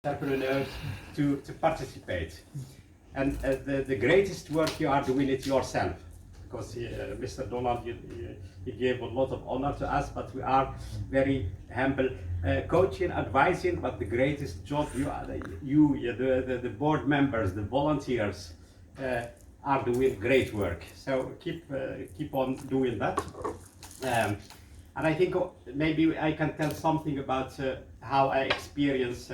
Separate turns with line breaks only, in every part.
entrepreneurs to participate. And the greatest work you are doing it yourself, because Mr. Donald, he gave a lot of honor to us, but we are very humble, coaching, advising, but the greatest job the board members, the volunteers, are doing great work. So keep on doing that. And I think maybe I can tell something about how I experience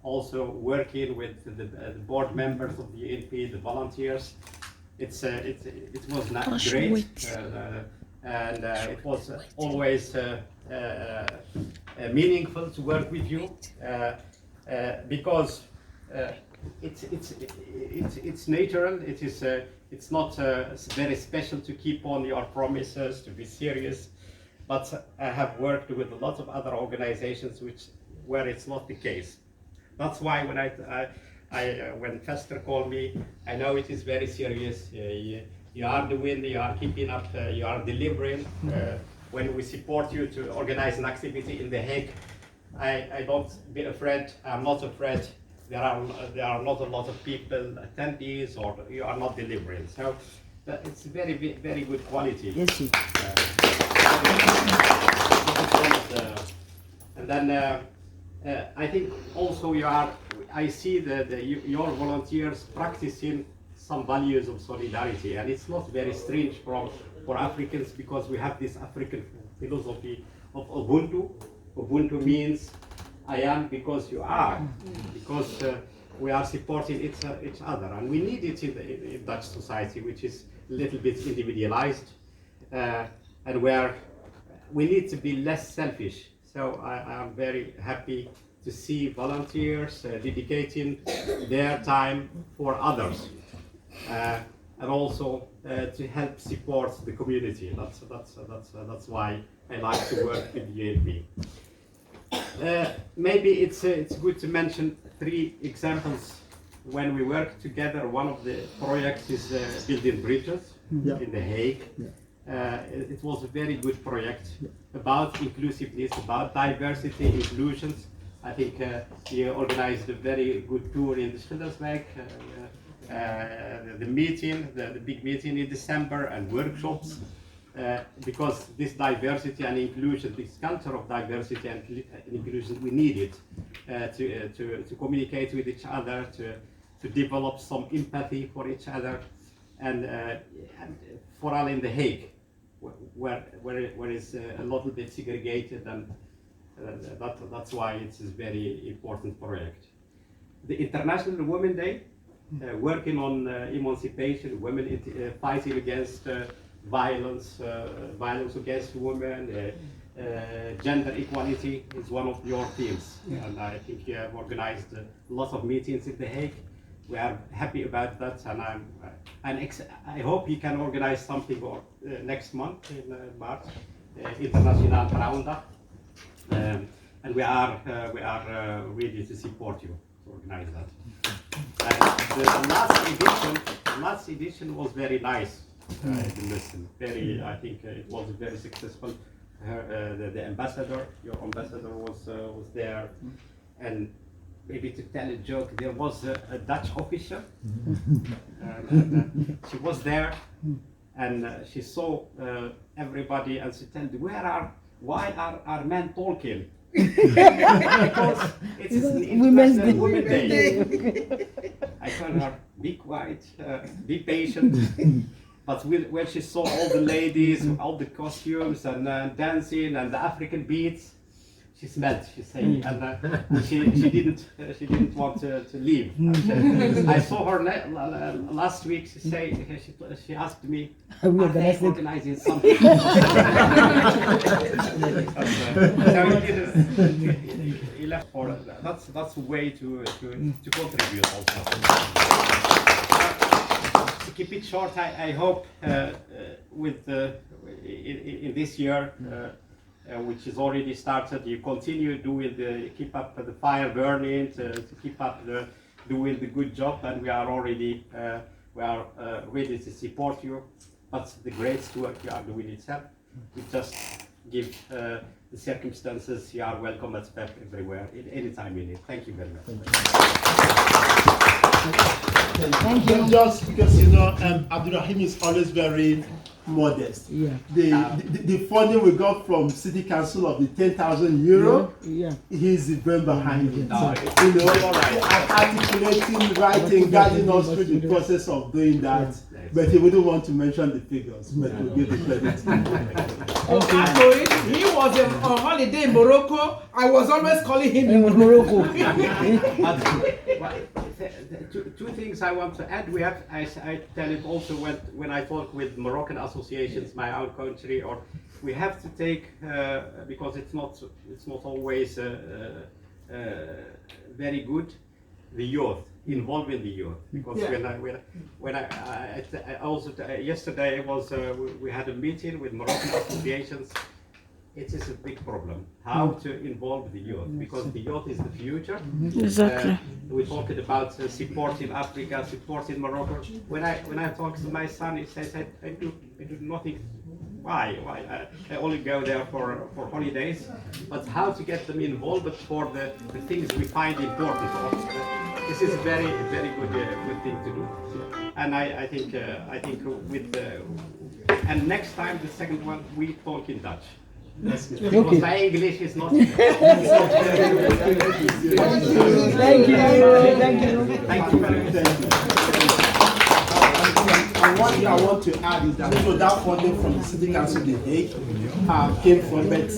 also working with the board members of the ENP, the volunteers. It was not great, and it was always meaningful to work with you because it's natural. It's not very special to keep on your promises, to be serious. But I have worked with a lot of other organizations where it's not the case. That's why when Fester called me, I know it is very serious. You are doing, you are keeping up, you are delivering. When we support you to organize an activity in The Hague, I don't be afraid. I'm not afraid. There are not a lot of people, attendees, or you are not delivering. So it's very good quality.
Yes,
and then I think also I see your volunteers practicing some values of solidarity, and it's not very strange for Africans, because we have this African philosophy of Ubuntu. Ubuntu means I am because you are, because we are supporting each other, and we need it in Dutch society, which is a little bit individualized, and where we need to be less selfish. So I am very happy to see volunteers dedicating their time for others, and also to help support the community. That's why I like to work with the ENP. Maybe it's good to mention 3 examples when we work together. One of the projects is building bridges in The Hague. It was a very good project about inclusiveness, about diversity, inclusions. I think you organized a very good tour in the Schilderswijk, the meeting, the big meeting in December, and workshops, because this diversity and inclusion, this culture of diversity and inclusion, we need it to communicate with each other, to develop some empathy for each other, and for all in The Hague, where it's a little bit segregated, and that's why it's a very important project. The International Women's Day, working on emancipation, women fighting against violence against women, gender equality is one of your themes, and I think you have organized a lot of meetings in The Hague. We are happy about that, and I hope you can organize something next month in March, International Vrouwendag, and we are ready to support you to organize that. The last edition was very nice. To listen, I think it was very successful. The ambassador, your ambassador, was there, and maybe to tell a joke, there was a Dutch officer, and she was there, and she saw everybody, and she told, why are men talking? Because it's an International Women's Day. I told her, be quiet, be patient. But when she saw all the ladies, all the costumes and dancing and the African beats, she smelled. She said, and she didn't want to leave. I saw her last week. She asked me, "Are they organizing something?" So he left for that's a way to contribute also. To keep it short, I hope in this year, which is already started, you continue keep up the fire burning, to keep up doing the good job, and we are already ready to support you. But the great work you are doing itself, we just give the circumstances, you are welcome at SPEP everywhere, anytime you need. Thank you very much.
Thank you. Just because Abdulrahim is always very modest.
Yeah.
The funding we got from City Council of the 10,000 euro,
Yeah.
he's the brain behind it.
No,
Articulating, writing, guiding us through the process of doing that. But he wouldn't want to mention the figures, but we'll give the credit.
He was on holiday in Morocco. I was always calling him in Morocco.
Two things I want to add. We have, I tell it also when I talk with Moroccan associations, my own country, or we have to take because it's not always very good, the youth, involving the youth, because when I also yesterday was we had a meeting with Moroccan associations. It is a big problem how to involve the youth, because the youth is the future.
Exactly.
We talked about support in Africa, support in Morocco. When I talk to my son, he says I do nothing. Why? I only go there for holidays. But how to get them involved for the things we find important. This is a very good thing to do. And I think with and next time the second one we talk in Dutch. Because my English is not.
Thank you. Thank you.
Thank you very much.
And one thing I want to add is that that funding from the City Council of The Hague came from it.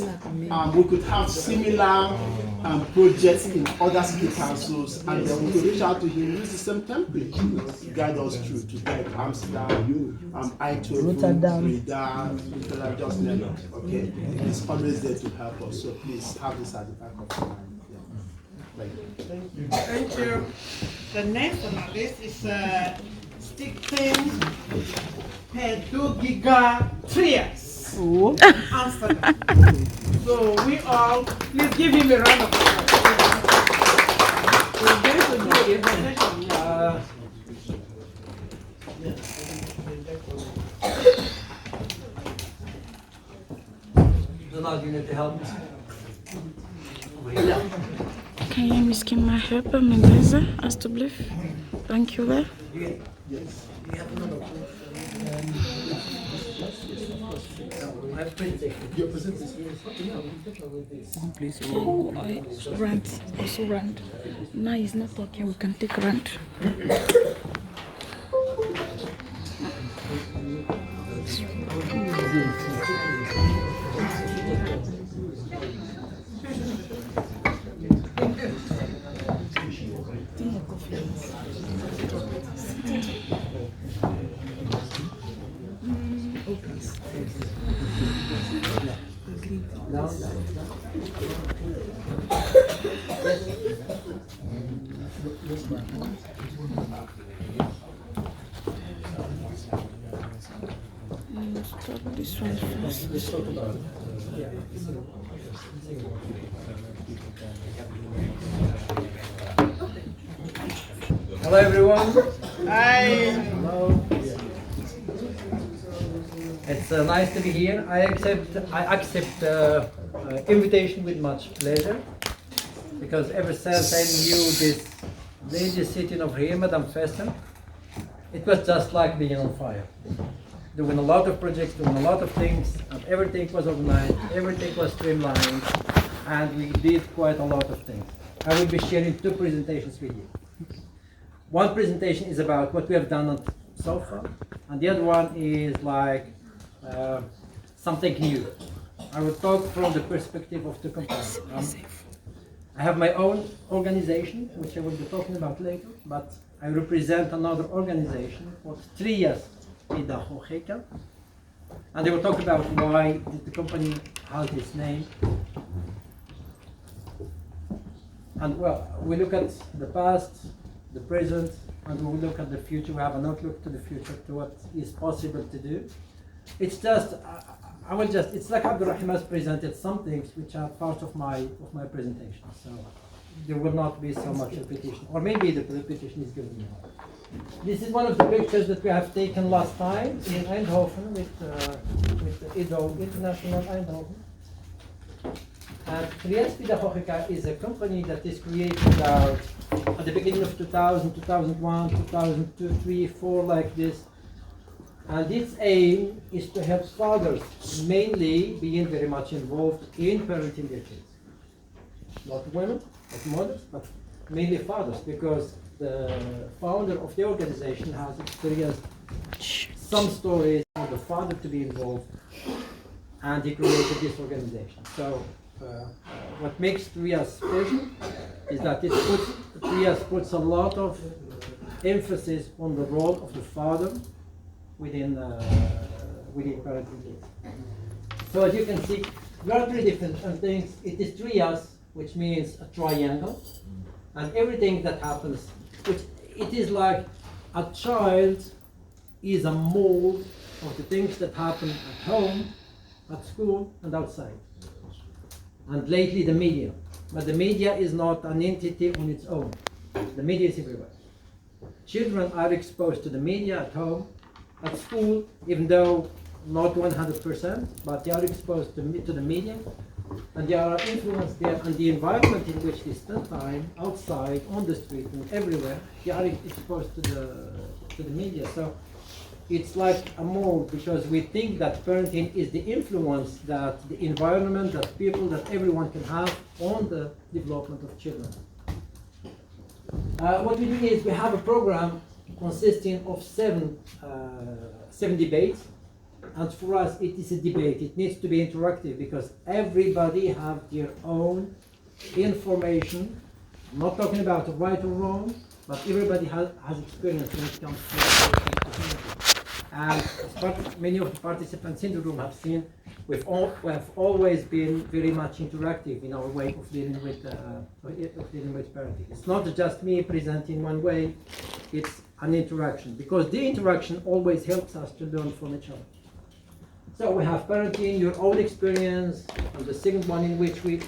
We could have similar projects in other city councils, and then we could reach out to him, use the same template to guide us through to get Amsterdam, Eindhoven, Breda, just name it. Okay, he's always there to help us. So please have this at the back of your mind.
Thank you. The next on our list is Stichting Pedagogica Trias, Amsterdam. So we all, please give him a round of applause. We're going to do the introduction.
Donald, you need to help me.
Kan jij misschien maar helpen met deze, alstublieft? Dankjewel. Please. Oh, rant. Also rant. No, he's not talking. We can take rant. Start this one first.
Hello everyone.
Hi.
Hello. It's nice to be here. I accept invitation with much pleasure, because ever since I knew this lady sitting over here, Madame Festen, it was just like being on fire. Doing a lot of projects, doing a lot of things, and everything was organized, everything was streamlined, and we did quite a lot of things. I will be sharing two presentations with you. One presentation is about what we have done so far, and the other one is like something new. I will talk from the perspective of the company. I have my own organization, which I will be talking about later, but I represent another organization called Trias Pedagogica, and they will talk about why the company has this name. And well, we look at the past, the present, and we will look at the future. We have an outlook to the future, to what is possible to do. It's just, it's like Abdulrahim has presented some things which are part of my presentation. So there will not be so much repetition, or maybe the repetition is good enough. This is one of the pictures that we have taken last time in Eindhoven with IDO International Eindhoven. And Trias Pedagogica is a company that is created out at the beginning of 2000, 2001, 2002, 3, 4, like this. And its aim is to help fathers mainly being very much involved in parenting their kids. Not women, not mothers, but mainly fathers, because the founder of the organization has experienced some stories of the father to be involved, and he created this organization. So what makes Trias special is that Trias puts a lot of emphasis on the role of the father within parenting kids. So as you can see, there are three different things. It is Trias, which means a triangle, and everything that happens, which it is like a child is a mold of the things that happen at home, at school, and outside. And lately the media. But the media is not an entity on its own. The media is everywhere. Children are exposed to the media at home, at school, even though not 100%, but they are exposed to the media, and they are influenced there, and the environment in which they spend time, outside, on the street, and everywhere, they are exposed to the media. So it's like a mold, because we think that parenting is the influence that the environment, that people, that everyone can have on the development of children. What we do is we have a program consisting of seven debates, and for us it is a debate. It needs to be interactive because everybody have their own information. I'm not talking about right or wrong, but everybody has experience when it comes to and as many of the participants in the room have seen, we have always been very much interactive in our way of dealing with parenting. It's not just me presenting one way, it's an interaction, because the interaction always helps us to learn from each other. So we have parenting, your own experience, and the second one in which we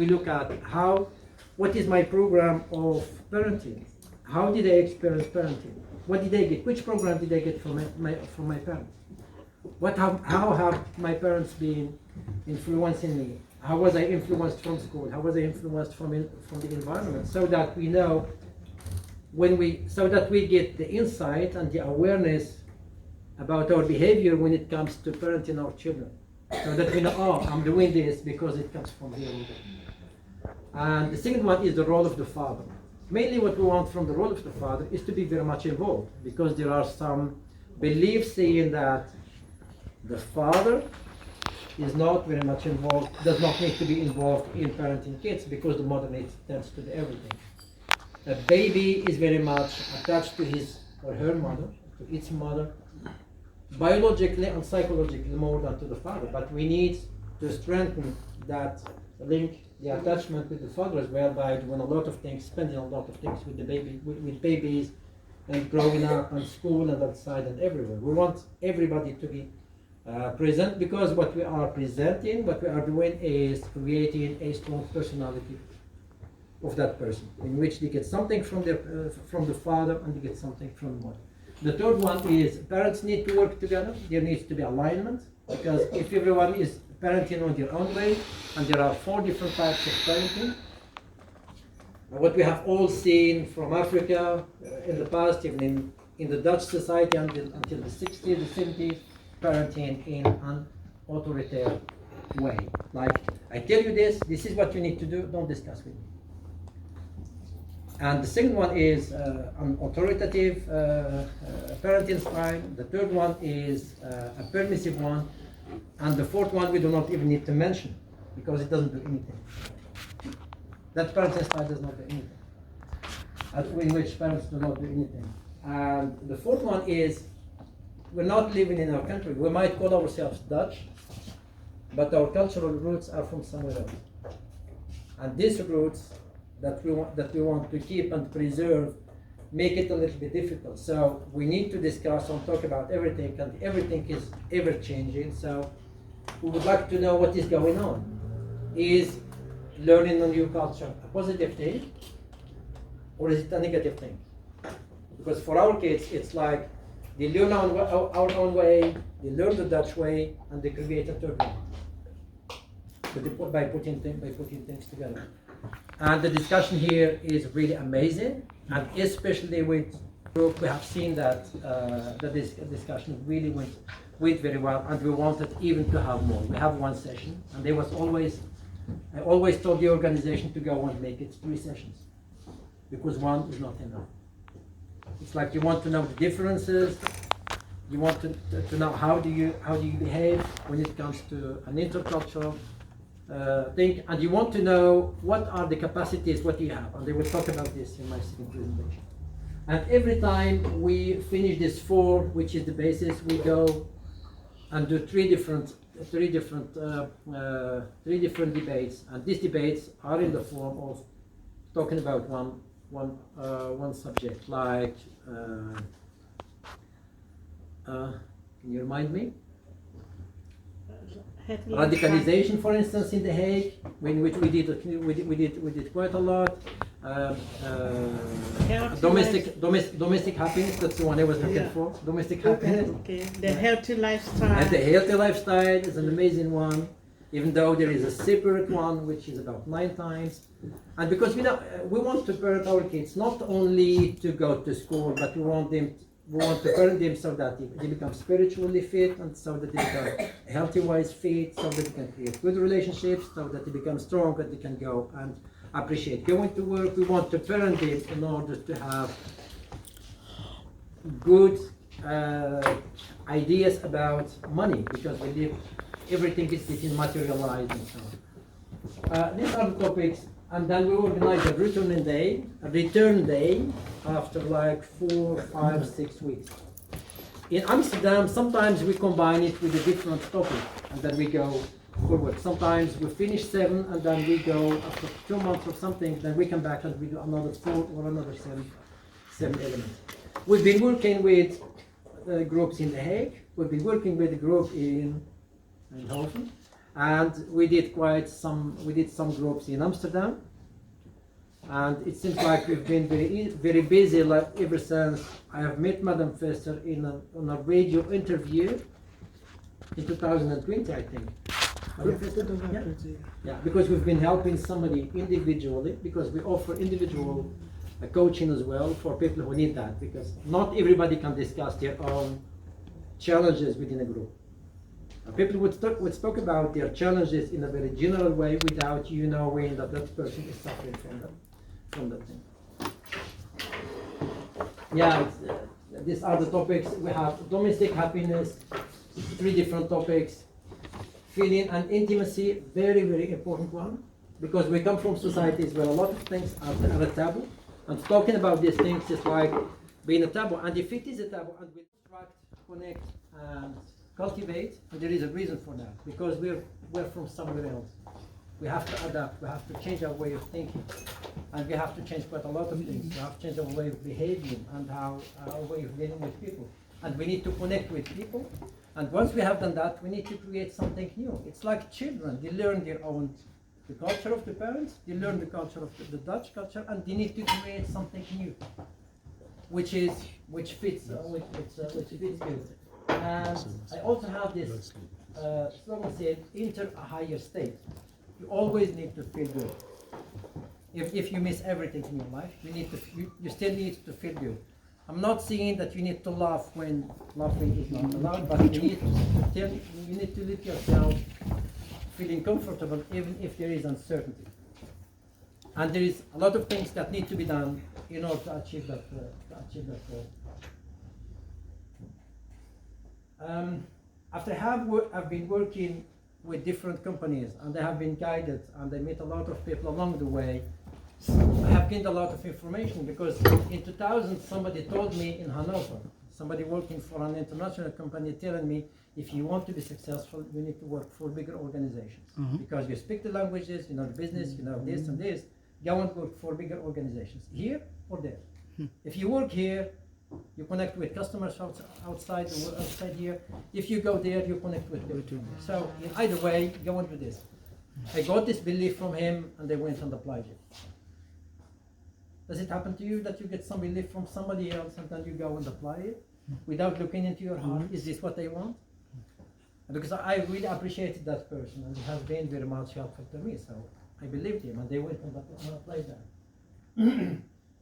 look at what is my program of parenting? How did I experience parenting? What did I get? Which program did I get from my parents? How have my parents been influencing me? How was I influenced from school? How was I influenced from the environment? So that we know so that we get the insight and the awareness about our behavior when it comes to parenting our children. So that we know, oh, I'm doing this because it comes from here. And the second one is the role of the father. Mainly what we want from the role of the father is to be very much involved, because there are some beliefs saying that the father is not very much involved, does not need to be involved in parenting kids, because the mother tends to do everything. A baby is very much attached to his or her mother, to its mother, biologically and psychologically more than to the father. But we need to strengthen that link, the attachment with the father as well, by doing a lot of things, spending a lot of things with the baby, with babies, and growing up in school and outside and everywhere. We want everybody to be present, because what we are presenting, what we are doing is creating a strong personality of that person, in which they get something from the father and they get something from the mother. The third one is parents need to work together. There needs to be alignment, because if everyone is parenting on their own way, and there are 4 different types of parenting. What we have all seen from Africa in the past, even in the Dutch society until the 60s, the 70s, parenting in an authoritarian way. Like, I tell you this is what you need to do, don't discuss with me. And the second one is an authoritative parenting style. The third one is a permissive one. And the fourth one we do not even need to mention, because it doesn't do anything. That parenting style does not do anything. In which parents do not do anything. And the fourth one is, we're not living in our country. We might call ourselves Dutch, but our cultural roots are from somewhere else. And these roots that we want to keep and preserve make it a little bit difficult. So we need to discuss and talk about everything, and everything is ever changing. So we would like to know what is going on. Is learning a new culture a positive thing, or is it a negative thing? Because for our kids, it's like they learn our own way, they learn the Dutch way, and they create a third way. by putting things together. And the discussion here is really amazing, and especially with group, we have seen that this discussion really went very well, and we wanted even to have more. We have one session, and there was I always told the organization to go and make it 3 sessions, because one is not enough. It's like you want to know the differences, you want to know how do you behave when it comes to an intercultural thing, and you want to know what are the capacities, what do you have, and they will talk about this in my second presentation. And every time we finish this 4, which is the basis, we go and do 3 different debates, and these debates are in the form of talking about one subject, like can you remind me? Radicalization, for instance, in The Hague, which we did quite a lot. Domestic happiness, that's the one I was looking for. Domestic happiness.
Okay. The healthy lifestyle.
And the healthy lifestyle is an amazing one, even though there is a separate one which is about 9 times. And because we want to parent our kids not only to go to school, but we want to parent them so that they become spiritually fit, and so that they become healthy-wise fit, so that they can create good relationships, so that they become strong, and they can go and appreciate going to work. We want to parent them in order to have good ideas about money, because we live, everything is getting materialized and so on. These are the topics, and then we organize a return day after like 4, 5, 6 weeks. In Amsterdam, sometimes we combine it with a different topic, and then we go forward. Sometimes we finish 7, and then we go after 2 months or something, then we come back and we do another 4 or another 7 elements. We've been working with groups in The Hague. We've been working with a group in Eindhoven, and we did some groups in Amsterdam. And it seems like we've been very busy, like ever since I have met Madame Vester on a radio interview in 2020, I think. Yeah, because we've been helping somebody individually, because we offer individual coaching as well for people who need that, because not everybody can discuss their own challenges within a group. People would talk about their challenges in a very general way without you knowing that that person is suffering from that thing. Yeah, these are the topics. We have domestic happiness, 3 different topics. Feeling and intimacy, very, very important one, because we come from societies where a lot of things are a taboo, and talking about these things is like being a taboo. And if it is a taboo, and we interact, connect, and cultivate, and there is a reason for that, because we're from somewhere else. We have to adapt, we have to change our way of thinking, and we have to change quite a lot of things. We have to change our way of behaving and our way of dealing with people. And we need to connect with people, and once we have done that, we need to create something new. It's like children, they learn the culture of the parents, they learn the culture of the Dutch culture, and they need to create something new, which fits good. And I also have this slogan said, enter a higher state. You always need to feel good. If you miss everything in your life, you still need to feel good. I'm not saying that you need to laugh when laughing is not allowed, but you need to let yourself feeling comfortable even if there is uncertainty. And there is a lot of things that need to be done in order to achieve that goal. After I've been working with different companies, and I have been guided, and I met a lot of people along the way. I have gained a lot of information, because in 2000 somebody told me in Hanover, somebody working for an international company telling me, if you want to be successful, you need to work for bigger organizations. Because you speak the languages, you know the business, you know this and this, go and work for bigger organizations, here or there. If you work here, you connect with customers outside here. If you go there, you connect with them. So in either way, go and do this. I got this belief from him, and I went and applied it. Does it happen to you that you get some belief from somebody else, and then you go and apply it without looking into your heart? Is this what I want? And because I really appreciated that person, and he has been very much helpful to me, so I believed him, and they went and applied that.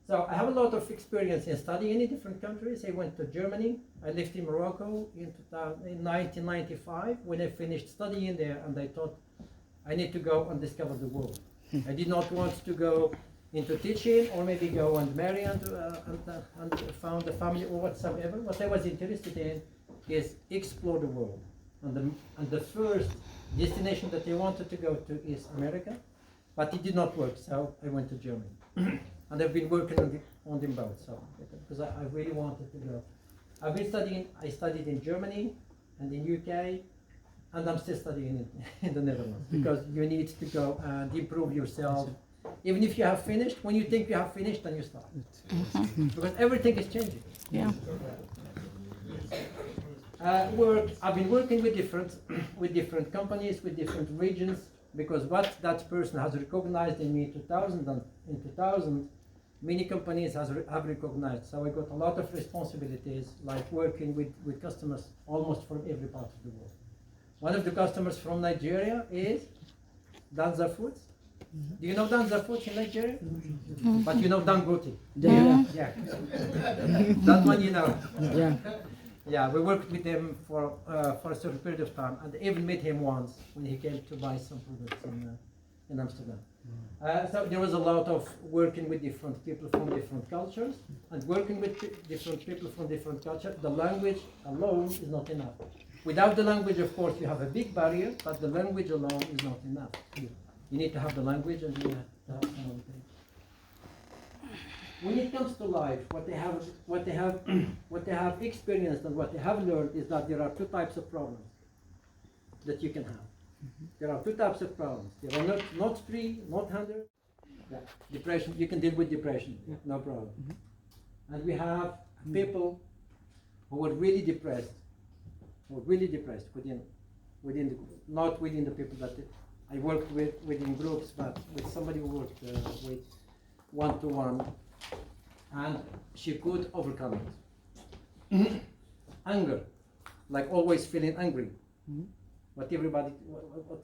So I have a lot of experience in studying in different countries. I went to Germany. I lived in Morocco in 1995 when I finished studying there, and I thought I need to go and discover the world. I did not want to go into teaching or maybe go and marry and found a family or whatsoever. What I was interested in is explore the world. And the first destination that I wanted to go to is America, but it did not work, so I went to Germany. And I've been working on them both, so because I really wanted to go. I've been studying. I studied in Germany and in UK, and I'm still studying in the Netherlands because you need to go and improve yourself. Even if you have finished, when you think you have finished, then you start because everything is changing.
Yeah.
I've been working with different companies, with different regions, because what that person has recognized in me in 2000, many companies have recognized. So I got a lot of responsibilities, like working with customers almost from every part of the world. One of the customers from Nigeria is Danza Foods. Do you know Danza Foods in Nigeria? But you know Dangote.
Yeah.
Yeah. That one you know.
Yeah.
Yeah, we worked with him for a certain period of time, and I even met him once when he came to buy some products in Amsterdam. So there was a lot of working with different people from different cultures, and working with different people from different cultures. The language alone is not enough. Without the language, of course, you have a big barrier, but the language alone is not enough. You need to have the language, and you have to have some other things. When it comes to life, what they have experienced and what they have learned is that there are two types of problems that you can have. There are two types of problems. There are not 3, not 100. Yeah. Depression, you can deal with depression, no problem. And we have people who were really depressed, not within the people that I worked with within groups, but with somebody who worked with one-to-one. And she could overcome it. Anger, like always feeling angry. What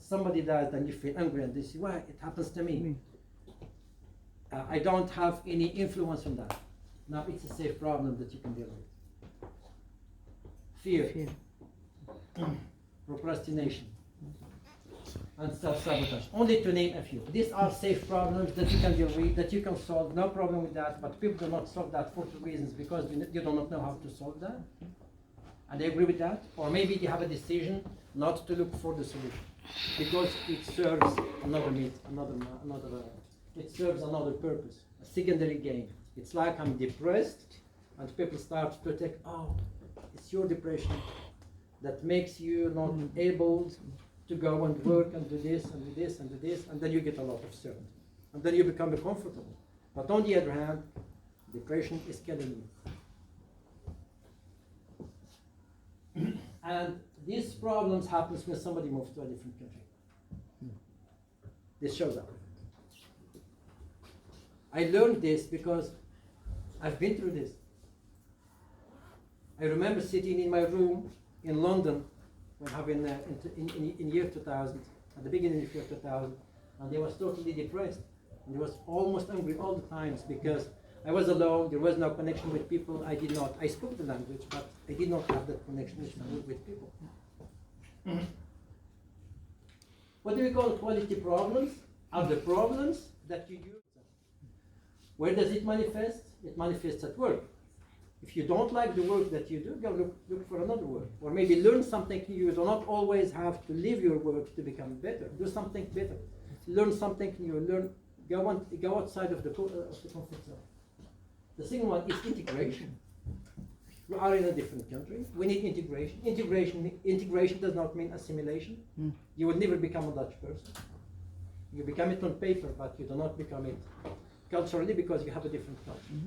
somebody does, then you feel angry, and they say, "Why it happens to me?" I don't have any influence on that. Now it's a safe problem that you can deal with. Fear. Procrastination. And self-sabotage. Only to name a few. These are safe problems that you can deal with, that you can solve, no problem with that, but people do not solve that for 2 reasons, because you do not know how to solve that. And they agree with that. Or maybe they have a decision not to look for the solution, because it serves it serves another purpose, a secondary gain. It's like I'm depressed, and people start to take, it's your depression that makes you not able to go and work and do this and do this and do this, and then you get a lot of certainty. And then you become comfortable. But on the other hand, depression is killing you. And these problems happens when somebody moves to a different country. This shows up. I learned this because I've been through this. I remember sitting in my room in London when having in year 2000, at the beginning of year 2000, and I was totally depressed. And I was almost angry all the times because I was alone, there was no connection with people. I spoke the language, but I did not have that connection with people. What do we call quality problems? Are the problems that you use. Where does it manifest? It manifests at work. If you don't like the work that you do, go look for another work. Or maybe learn something new. You do not always have to leave your work to become better. Do something better. Learn something new. Go outside of the comfort zone. The second one is integration. We are in a different country. We need integration. Integration does not mean assimilation. You will never become a Dutch person. You become it on paper, but you do not become it culturally because you have a different culture.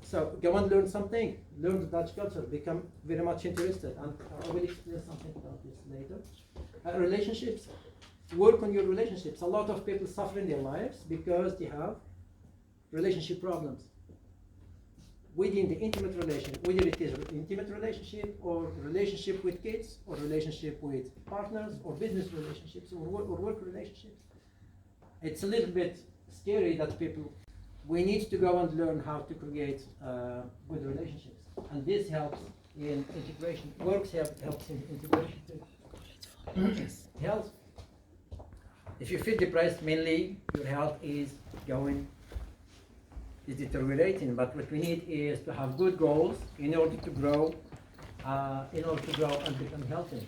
So go and learn something. Learn the Dutch culture. Become very much interested. And I will explain something about this later. Relationships. Work on your relationships. A lot of people suffer in their lives because they have relationship problems. within the intimate relationship, whether it is an intimate relationship or relationship with kids or relationship with partners or business relationships or work relationships. It's a little bit scary that we need to go and learn how to create good relationships. And this helps in integration. Works helps in integration too. Health. If you feel depressed, mainly your health is deteriorating. But what we need is to have good goals in order to grow, and become healthy.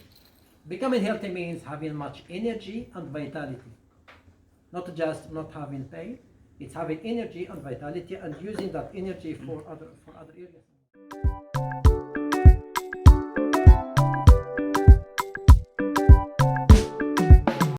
Becoming healthy means having much energy and vitality. Not just not having pain, it's having energy and vitality and using that energy for other areas.